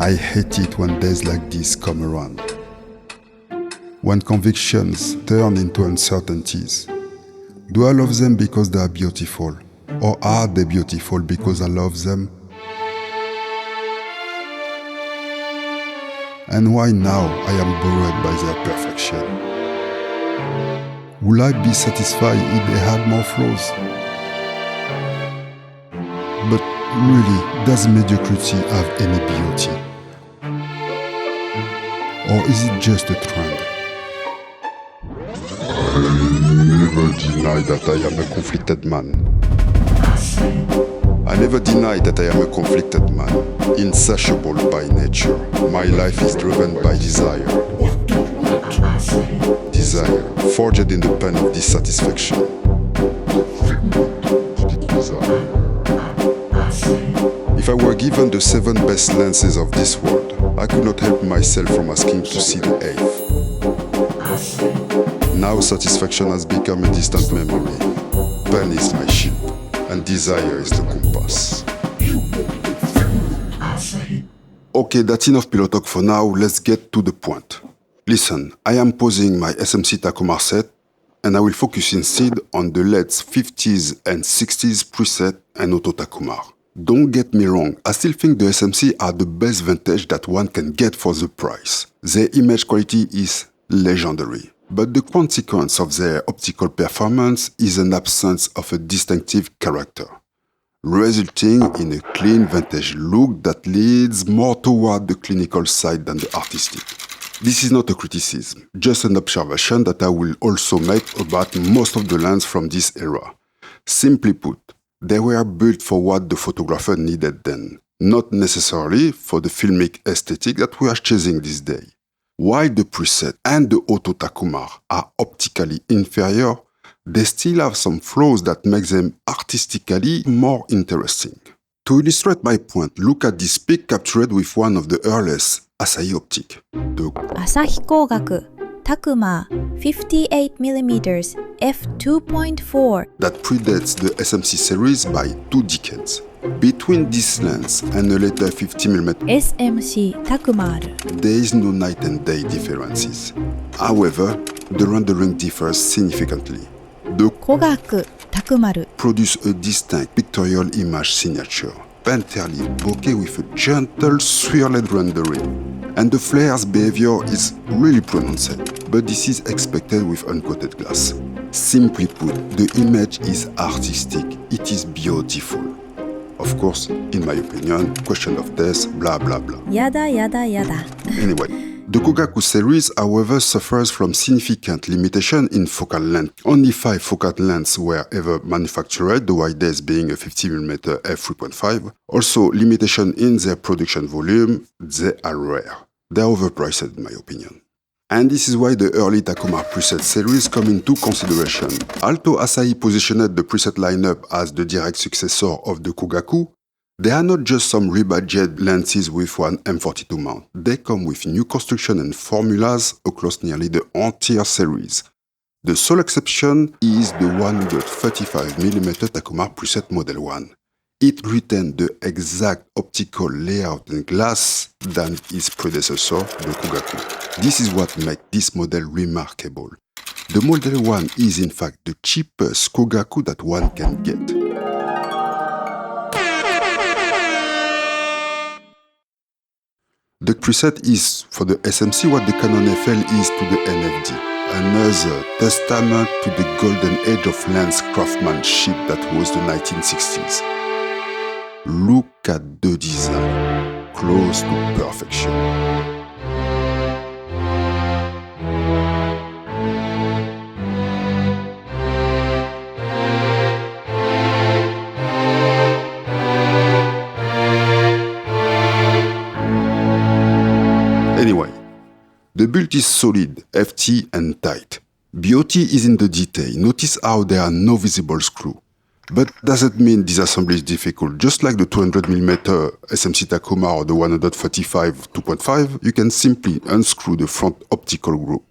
I hate it when days like this come around. When convictions turn into uncertainties. Do I love them because they are beautiful? Or are they beautiful because I love them? And why now I am bored by their perfection? Will I be satisfied if they had more flaws? But really, does mediocrity have any beauty? Or is it just a trend? I never deny that I am a conflicted man. I never deny that I am a conflicted man, insatiable by nature. My life is driven by desire. Desire, forged in the pen of dissatisfaction. If I were given the 7 best lenses of this world, I could not help myself from asking to see the 8th. Now satisfaction has become a distant memory. Pen is my ship, and desire is the compass. Okay, that's enough pillow talk for now, let's get to the point. Listen, I am pausing my SMC Takumar set, and I will focus instead on the LED's 50s and 60s Preset and Auto-Takumar. Don't get me wrong, I still think the SMC are the best vintage that one can get for the price. Their image quality is legendary. But the consequence of their optical performance is an absence of a distinctive character, resulting in a clean vintage look that leads more toward the clinical side than the artistic. This is not a criticism, just an observation that I will also make about most of the lens from this era. Simply put, they were built for what the photographer needed then, not necessarily for the filmic aesthetic that we are chasing this day. While the Preset and the Auto-Takumar are optically inferior, they still have some flaws that make them artistically more interesting. To illustrate my point, look at this pic captured with one of the earliest Asahi optic, the Asahi Takumar 58mm f2.4 that predates the SMC series by 2 decades. Between this lens and a later 50mm SMC Takumar, there is no night and day differences. However, the rendering differs significantly. The Takumar produce a distinct pictorial image signature, painterly bokeh with a gentle swirled rendering. And the flare's behavior is really pronounced, but this is expected with uncoated glass. Simply put, the image is artistic, it is beautiful. Of course, in my opinion, question of taste, blah blah blah. Yada. Anyway, the Kogaku series, however, suffers from significant limitation in focal length. Only 5 focal lengths were ever manufactured, the widest being a 50mm f3.5. Also, limitation in their production volume, they are rare. They are overpriced in my opinion. And this is why the early Takumar Preset series come into consideration. Although Asahi positioned the Preset lineup as the direct successor of the Kogaku, they are not just some rebadged lenses with one M42 mount. They come with new construction and formulas across nearly the entire series. The sole exception is the 135mm Takumar Preset Model 1. It retained the exact optical layout and glass than its predecessor, the Kogaku. This is what makes this model remarkable. The Model 1 is in fact the cheapest Kogaku that one can get. The Preset is, for the SMC, what the Canon FL is to the NFD. Another testament to the golden age of lens craftsmanship that was the 1960s. Look at the design, close to perfection. Anyway, the build is solid, FT and tight. Beauty is in the detail. Notice how there are no visible screws. But doesn't mean disassembly is difficult. Just like the 200mm SMC Takumar or the 145 2.5, you can simply unscrew the front optical group.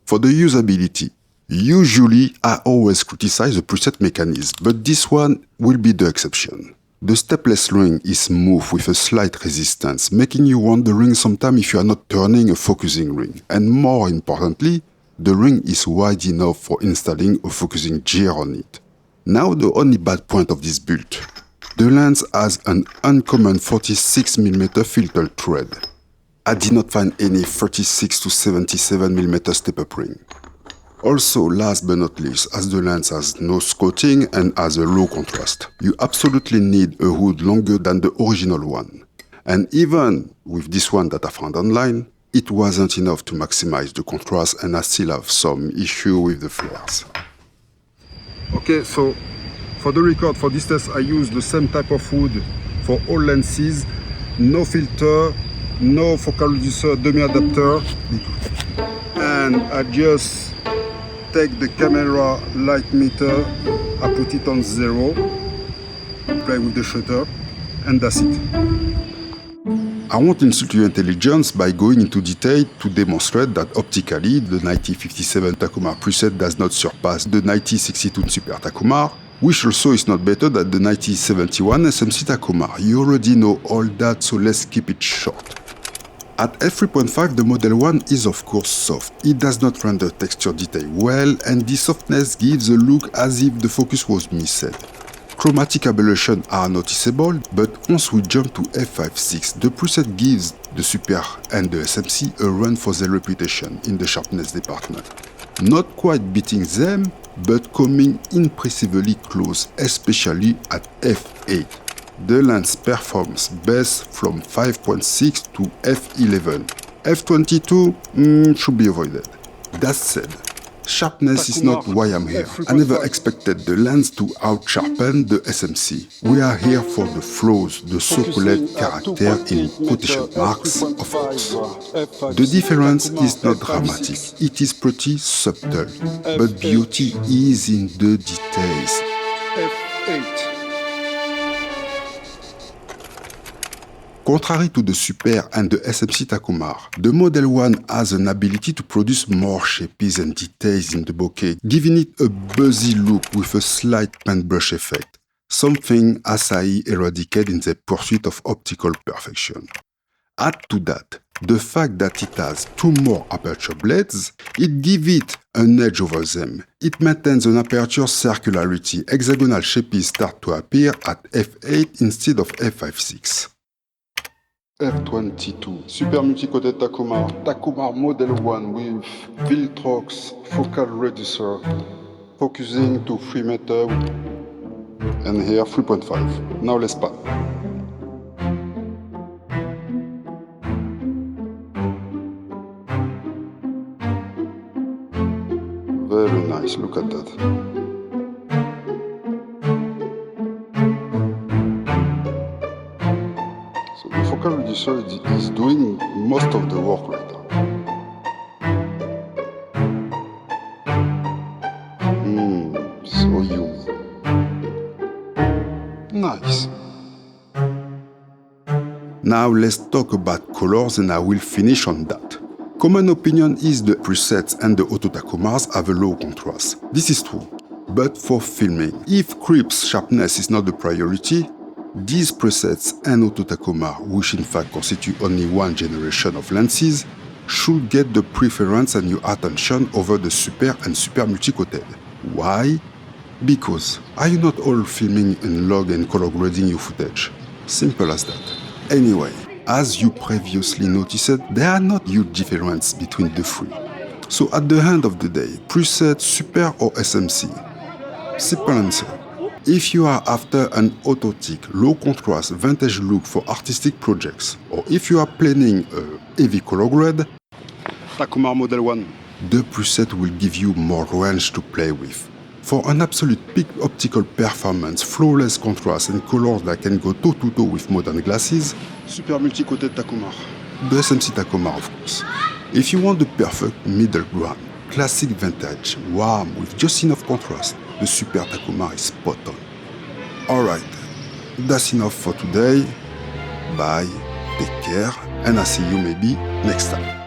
For the usability, usually I always criticize the preset mechanism, but this one will be the exception. The stepless ring is smooth with a slight resistance, making you wondering sometimes if you are not turning a focusing ring. And more importantly, the ring is wide enough for installing a focusing gear on it. Now the only bad point of this build. The lens has an uncommon 46mm filter thread. I did not find any 36 to 77mm step-up ring. Also, last but not least, as the lens has no coating and has a low contrast, you absolutely need a hood longer than the original one. And even with this one that I found online, it wasn't enough to maximize the contrast and I still have some issue with the flares. Okay, so for the record, for this test I use the same type of hood for all lenses, no filter, no focal reducer, demi-adapter, and I just take the camera light meter, I put it on 0, play with the shutter, and that's it. I won't insult your intelligence by going into detail to demonstrate that optically the 9057 Takumar Preset does not surpass the 9062 Super Takumar, which also is not better than the 9071 SMC Takumar. You already know all that, so let's keep it short. At f3.5, the Model 1 is of course soft. It does not render texture detail well, and the softness gives a look as if the focus was missed. Chromatic aberrations are noticeable, but once we jump to f5.6, the preset gives the Super and the SMC a run for their reputation in the sharpness department. Not quite beating them, but coming impressively close, especially at f8. The lens performs best from 5.6 to f11. f22 should be avoided. That said, sharpness is not why I'm here. I never expected the lens to out-sharpen the SMC. We are here for the flaws, the so-called character in quotation marks, of course. The difference is not dramatic, it is pretty subtle, but beauty is in the details. f8. Contrary to the Super and the SMC Takumar, the Model 1 has an ability to produce more shapes and details in the bokeh, giving it a buzzy look with a slight paintbrush effect, something Asahi eradicated in their pursuit of optical perfection. Add to that the fact that it has 2 more aperture blades, it gives it an edge over them. It maintains an aperture circularity, hexagonal shapes start to appear at f8 instead of f5.6. f22, Super multi-coated Takumar, Takumar Model 1 with Viltrox focal reducer, focusing to 3 meter, and here 3.5. Now let's pan. Very nice, look at that. The focal reducer is doing most of the work right now. So yummy. Nice. Now let's talk about colors and I will finish on that. Common opinion is the presets and the Auto-Takumars have a low contrast. This is true. But for filming, if crisp sharpness is not the priority, these presets and Auto-Takumar, which in fact constitute only one generation of lenses, should get the preference and your attention over the Super and Super multi-coated. Why? Because are you not all filming in log and color grading your footage? Simple as that. Anyway, as you previously noticed, there are not huge differences between the three. So at the end of the day, preset, Super or SMC? Simple answer. If you are after an authentic, low-contrast, vintage look for artistic projects, or if you are planning a heavy color grade, Takumar Model 1, the preset will give you more range to play with. For an absolute peak optical performance, flawless contrast, and colors that can go toe-to-toe with modern glasses, Super multi-coated Takumar, the SMC Takumar of course. If you want the perfect middle ground, classic vintage, warm with just enough contrast, the Super Takumar is spot on. Alright, that's enough for today. Bye, take care, and I'll see you maybe next time.